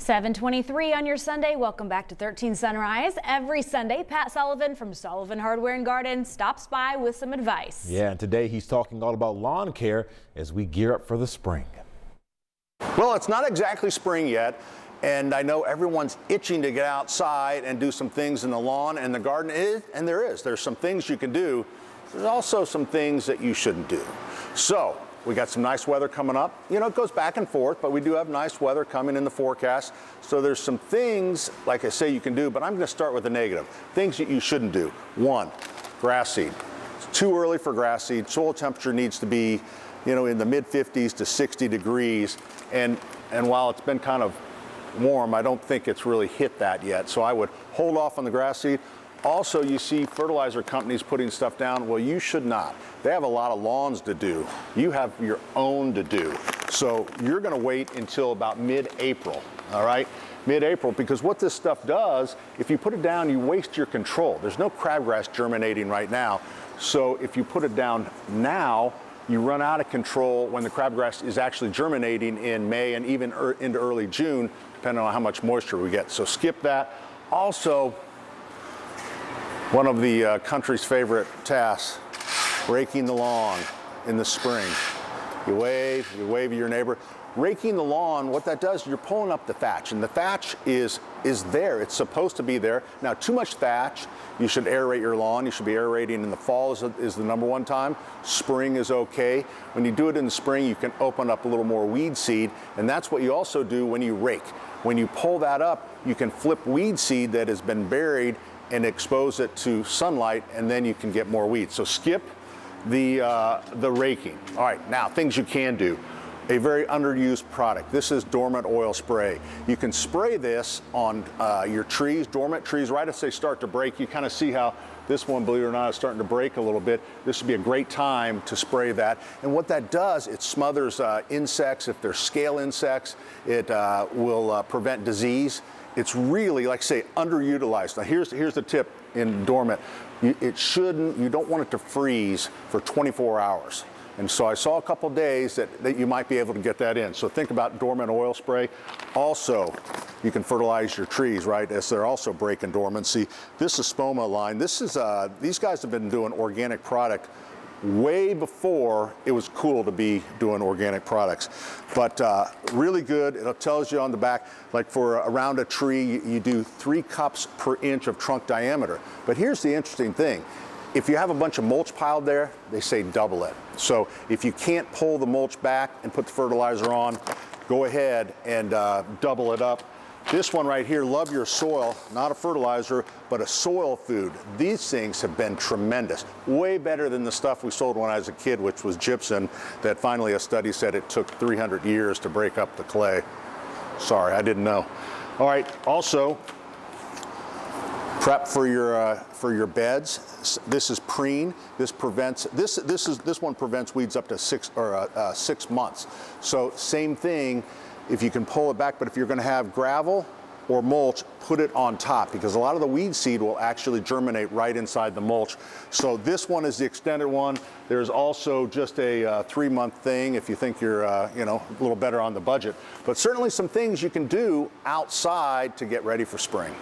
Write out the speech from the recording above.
7:23 on your Sunday. Welcome back to 13 Sunrise. Every Sunday, Pat Sullivan from Sullivan Hardware Garden stops by with some advice. Yeah, and today he's talking all about lawn care as we gear up for the spring. Well, it's not exactly spring yet, and I know everyone's itching to get outside and do some things in the lawn and the garden there's some things you can do. There's also some things that you shouldn't do. So we got some nice weather coming up. You know, it goes back and forth, but we do have nice weather coming in the forecast. So there's some things, like I say, you can do, but I'm going to start with the negative. Things that you shouldn't do. One, grass seed. It's too early for grass seed. Soil temperature needs to be, you know, in the mid 50s to 60 degrees. And while it's been kind of warm, I don't think it's really hit that yet. So I would hold off on the grass seed. Also, you see fertilizer companies putting stuff down. Well, you should not. They have a lot of lawns to do. You have your own to do. So you're going to wait until about mid-April, all right? Mid-April, because what this stuff does, if you put it down, you waste your control. There's no crabgrass germinating right now. So if you put it down now, you run out of control when the crabgrass is actually germinating in May and even into early June, depending on how much moisture we get. So skip that. Also, one of the country's favorite tasks, raking the lawn in the spring. You wave to your neighbor. Raking the lawn, what that does, you're pulling up the thatch, and the thatch is there. It's supposed to be there. Now, too much thatch, you should aerate your lawn. You should be aerating in the fall is the number one time. Spring is okay. When you do it in the spring, you can open up a little more weed seed, and that's what you also do when you rake. When you pull that up, you can flip weed seed that has been buried and expose it to sunlight, and then you can get more weeds. So skip the raking. All right, now things you can do. A very underused product. This is dormant oil spray. You can spray this on your trees, dormant trees, right as they start to break. You kind of see how this one, believe it or not, is starting to break a little bit. This would be a great time to spray that. And what that does, it smothers insects. If they're scale insects, it will prevent disease. It's really, like I say, underutilized. Now here's the tip in dormant. You don't want it to freeze for 24 hours. And so I saw a couple days that you might be able to get that in. So think about dormant oil spray. Also, you can fertilize your trees, right, as they're also breaking dormancy. This is Spoma line. This is, these guys have been doing organic product way before it was cool to be doing organic products. But really good. It tells you on the back, like for around a tree, you do 3 cups per inch of trunk diameter. But here's the interesting thing. If you have a bunch of mulch piled there, they say double it. So if you can't pull the mulch back and put the fertilizer on, go ahead and double it up. This one right here, Love Your Soil, not a fertilizer, but a soil food. These things have been tremendous. Way better than the stuff we sold when I was a kid, which was gypsum, that finally a study said it took 300 years to break up the clay. Sorry, I didn't know. All right, also, prep for your beds. This is preen. This one prevents weeds up to 6 months. So same thing. If you can pull it back, but if you're going to have gravel or mulch, put it on top, because a lot of the weed seed will actually germinate right inside the mulch. So this one is the extended one. There's also just a 3-month thing if you think you're you know, a little better on the budget. But certainly some things you can do outside to get ready for spring.